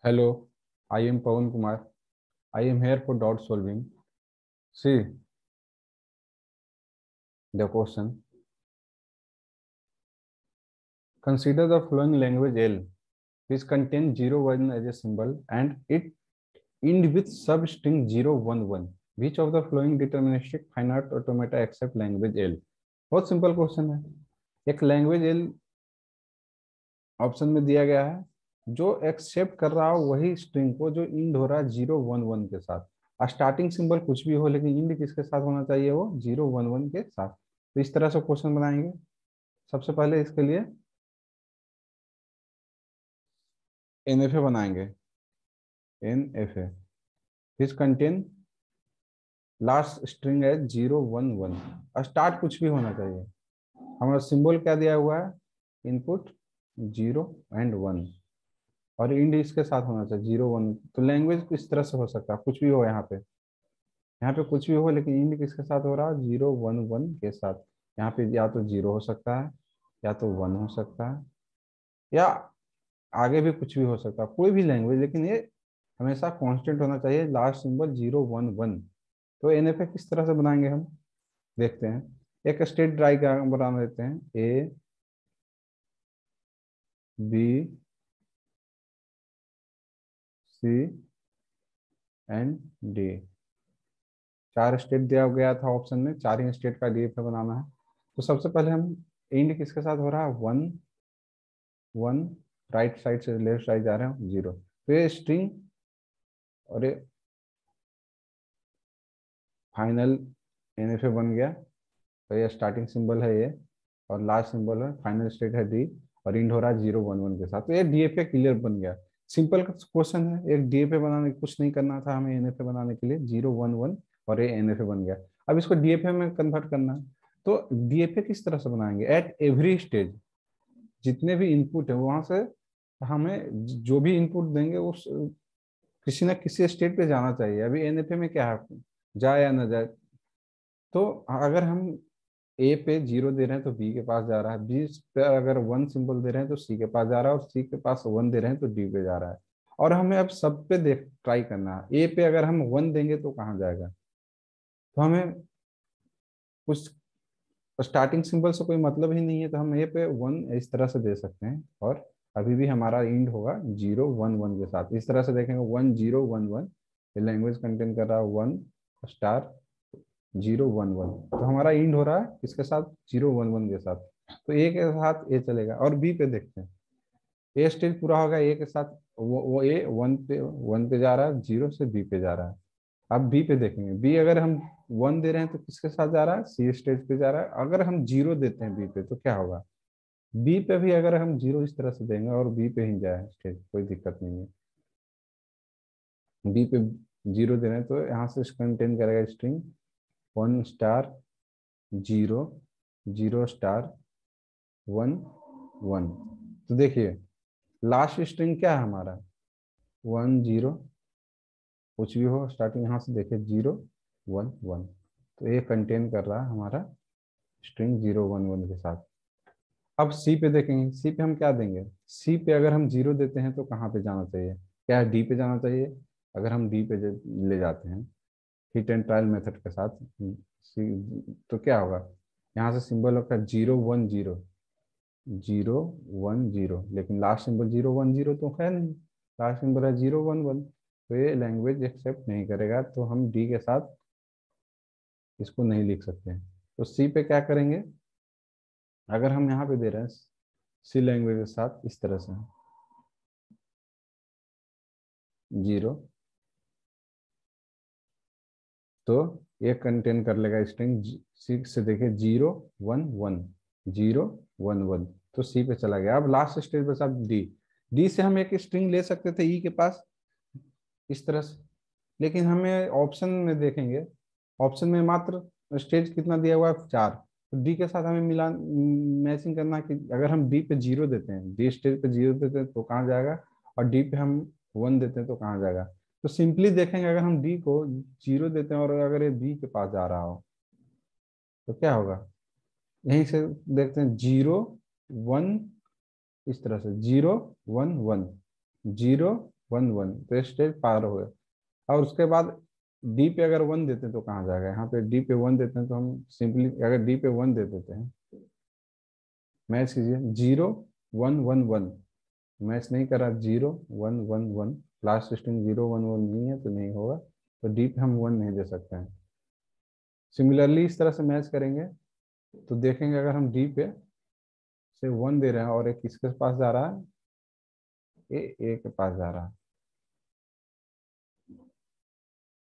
Hello, I am Pawan Kumar. I am here for doubt solving. See the question. Consider the following language L, which contains 01 as a symbol and it end with substring 011. Which of the following deterministic finite automata accept language L? बहुत simple question है। एक language L option में दिया गया है, जो accept कर रहा हो वही स्ट्रिंग को जो इंड हो रहा है 011 के साथ। स्टार्टिंग सिंबल कुछ भी हो लेकिन इंड किसके साथ होना चाहिए, वो 011 के साथ। तो इस तरह से क्वेश्चन बनाएंगे। सबसे पहले इसके लिए एनएफए बनाएंगे। NFA which contain last string है 011। स्टार्ट कुछ भी होना चाहिए। हमारा सिंबल क्या दिया हुआ है, इनपुट 0 और 1 और इंड इसके साथ होना चाहिए 0 1। तो लैंग्वेज किस तरह से हो सकता है, कुछ भी हो यहाँ पे कुछ भी हो लेकिन इंड किसके साथ हो रहा है, 0 1 1 के साथ। यहाँ पे या तो 0 हो सकता है या तो 1 हो सकता है या आगे भी कुछ भी हो सकता है, कोई भी लैंग्वेज, लेकिन ये हमेशा कांस्टेंट होना चाहिए, लास्ट सिंबल 0 1 1। तो एनएफए किस तरह से बनाएंगे हम देखते हैं। एक स्टेट डायग्राम बना देते हैं, A B C and D. चार स्टेट दिया गया था ऑप्शन में, चार ही स्टेट का डीएफए बनाना है। तो सबसे पहले हम इंड किसके साथ हो रहा है, 1 1, राइट साइड से लेफ्ट साइड जा रहे हैं 0। तो ये स्ट्रिंग और ये फाइनल एनएफए बन गया। तो ये स्टार्टिंग सिंबल है ये और लास्ट सिंबल है, फाइनल स्टेट है डी और इंड हो रहा है 0 1 1 के साथ। तो ये डीएफए क्लियर बन गया। सिंपल क्वेश्चन है, एक डीएफए बनाने कुछ नहीं करना था हमें एनएफए बनाने के लिए, 0 1 1 और ये एनएफए बन गया। अब इसको डीएफए में कन्वर्ट करना है। तो डीएफए किस तरह से बनाएंगे, एट एवरी स्टेज जितने भी इनपुट है वहां से हमें जो भी इनपुट देंगे उस किसी ना किसी स्टेट पे जाना चाहिए। अभी एनएफए में क्या है, जाए या ना जाए। तो अगर हम ए पे 0 दे रहे हैं तो बी के पास जा रहा है, बी पे अगर 1 सिंबल दे रहे हैं तो सी के पास जा रहा है और सी के पास 1 दे रहे हैं तो डी पे जा रहा है। और हमें अब सब पे देख ट्राई करना है। ए पे अगर हम 1 देंगे तो कहाँ जाएगा, तो हमें कुछ स्टार्टिंग सिंबल से कोई मतलब ही नहीं है, तो हम ए पे 1 इस तरह से दे सकते हैं और अभी भी हमारा इंड होगा 0 1 1 के साथ। इस तरह से देखेंगे 1 0 1 1, ये लैंग्वेज कंटेन कर रहा है 1 * 0 1 1। तो हमारा इंड हो रहा है इसके साथ 0 1 1 के साथ। तो ए के साथ ए चलेगा। और बी पे देखते हैं, ए स्टेज पूरा होगा ए के साथ, वो ए 1 पे जा रहा है, 0 से बी पे जा रहा है। अब बी पे देखेंगे, बी अगर हम 1 दे रहे हैं तो किसके साथ जा रहा है, सी स्टेज पे जा रहा है। अगर हम 0 देते हैं बी पे तो क्या होगा, बी पे भी अगर हम 0 इस तरह से देंगे और बी पे ही जाए स्टेज, कोई दिक्कत नहीं है। बी पे 0 दे रहे हैं तो यहाँ से कंटेन करेगा स्ट्रिंग 1 * 0 0 * 1 1। तो देखिए लास्ट स्ट्रिंग क्या है हमारा, 1 0, कुछ भी हो स्टार्टिंग यहाँ से देखिए 0 1 1। तो ये कंटेन कर रहा है हमारा स्ट्रिंग 0 1 1 के साथ। अब सी पे देखेंगे, सी पे हम क्या देंगे, सी पे अगर हम 0 देते हैं तो कहाँ पे जाना चाहिए, क्या डी पे जाना चाहिए। अगर हम डी पे ले जाते हैं हिट एंड ट्रायल मेथड के साथ सी, तो क्या होगा, यहाँ से सिंबल होगा 0 1 0 लेकिन लास्ट सिंबल 0 1 0 तो है नहीं, लास्ट सिंबल है 0 1 1। तो ये लैंग्वेज एक्सेप्ट नहीं करेगा, तो हम डी के साथ इसको नहीं लिख सकते हैं। तो सी पे क्या करेंगे, अगर हम यहाँ पे दे रहे हैं सी लैंग्वेज के साथ इस तरह से 0, तो ये कंटेन कर लेगा स्ट्रिंग सी से, देखिए 0 1 1 तो सी पे चला गया। अब लास्ट स्टेज पे साहब डी, डी से हम एक स्ट्रिंग ले सकते थे ई के पास इस तरह से, लेकिन हमें ऑप्शन में देखेंगे, ऑप्शन में मात्र स्टेज कितना दिया हुआ है 4। तो डी के साथ हमें मिला मैचिंग करना कि अगर हम डी पे 0 देते हैं, डी स्टेज पे 0 देते हैं तो कहाँ जाएगा, और डी पे हम 1 देते हैं तो कहाँ जाएगा। तो सिंपली देखेंगे अगर हम डी को 0 देते हैं और अगर ये बी के पास जा रहा हो तो क्या होगा, यहीं से देखते हैं 0 1, इस तरह से 0 1 1 0 1 1, तो ये स्टेज पार हो गया। और उसके बाद डी पे अगर 1 देते हैं तो कहाँ जाएगा, यहाँ पे डी पे 1 देते हैं तो हम सिंपली अगर डी पे 1 दे देते हैं, मैच कीजिए 0 1 1 1, मैच नहीं करा 0 1 1 1, लास्ट स्ट्रिंग 0 1 1 नहीं है तो नहीं होगा, तो डी पे हम 1 नहीं दे सकते हैं। सिमिलरली इस तरह से मैच करेंगे तो देखेंगे अगर हम डी पे से 1 दे रहे हैं और एक किसके पास जा रहा है, ए के पास जा रहा है,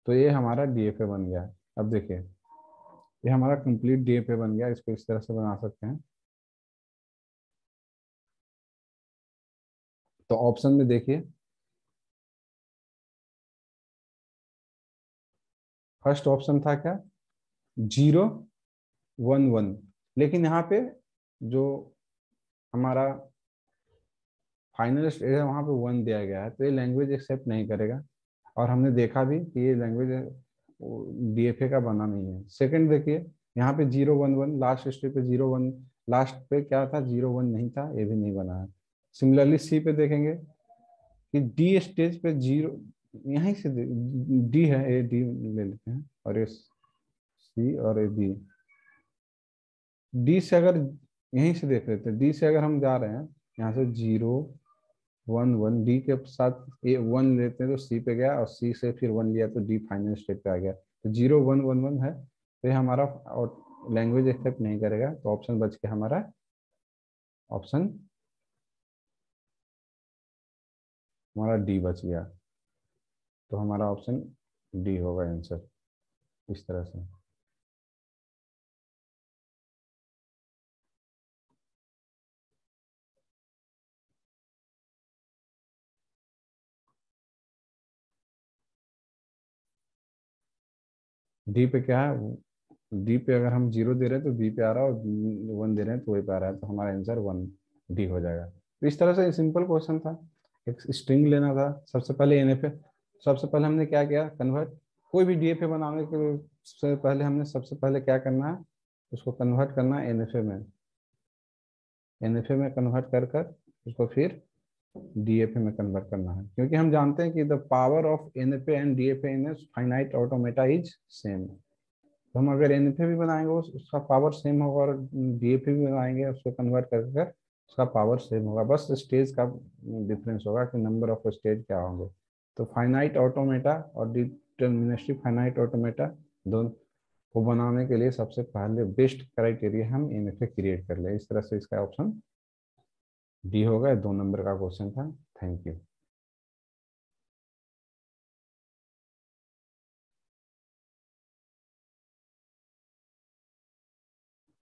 तो ये हमारा डीएफए बन गया। अब देखिए ये हमारा कंप्लीट डीएफए बन गया, इसको इस तरह से बना सकते हैं। तो ऑप्शन में देखिए फर्स्ट ऑप्शन था क्या, 0 1 1, लेकिन यहाँ पे जो हमारा फाइनल स्टेज है वहाँ पे 1 दिया गया है, तो ये लैंग्वेज एक्सेप्ट नहीं करेगा। और हमने देखा भी कि ये लैंग्वेज डीएफए का बना नहीं है। सेकंड देखिए यहाँ पे 0 1 1, लास्ट स्टेज पे 0 1, लास्ट पे क्या था 0 1 नहीं था, ये भी नहीं बना है। सिमिलरली सी पे देखेंगे कि डी स्टेज पे 0, यहीं से डी है, ए डी ले लेते हैं और ये सी और ए बी। डी से अगर यहीं से देख लेते हैं, डी से अगर हम जा रहे हैं यहाँ से 0 1 1, डी के साथ ए 1 लेते हैं तो सी पे गया, और सी से फिर 1 लिया तो डी फाइनल स्टेज पे आ गया, तो 0 1 1 1 है, तो ये हमारा और लैंग्वेज एक्सेप्ट नहीं करेगा, तो ऑप्शन बच के हमारा ऑप्शन हमारा डी बच गया। तो हमारा ऑप्शन डी होगा आंसर इस तरह से। डी पे क्या है, डी पे अगर हम 0 दे रहे हैं तो बी पे आ रहा है, और 1 दे रहे हैं तो वही पे आ रहा है, तो हमारा आंसर 1 डी हो जाएगा। तो इस तरह से सिंपल क्वेश्चन था, एक स्ट्रिंग लेना था। सबसे पहले एनएफए, सबसे पहले हमने क्या किया, कन्वर्ट, कोई भी डीएफए बनाने के से पहले हमने सबसे पहले क्या करना है, उसको कन्वर्ट करना है एनएफए में, एनएफए में कन्वर्ट कर कर उसको फिर डीएफए में कन्वर्ट करना है, क्योंकि हम जानते हैं कि the power of NFA and DFA in finite automata is same. तो हम अगर एनएफए भी बनाएंगे उसका पावर सेम होगा, और डीएफए भी बनाएंगे उसको कन्वर्ट कर कर उसका पावर सेम होगा, बस स्टेज का डिफरेंस होगा कि नंबर ऑफ स्टेज क्या होंगे। तो फाइनाइट ऑटोमेटा और डिटर्मिनिस्टिक फाइनाइट ऑटोमेटा दोनों को बनाने के लिए सबसे पहले बेस्ट क्राइटेरिया हम एनएफए क्रिएट कर ले। इस तरह से इसका ऑप्शन डी होगा, 2 नंबर का क्वेश्चन था। Thank you.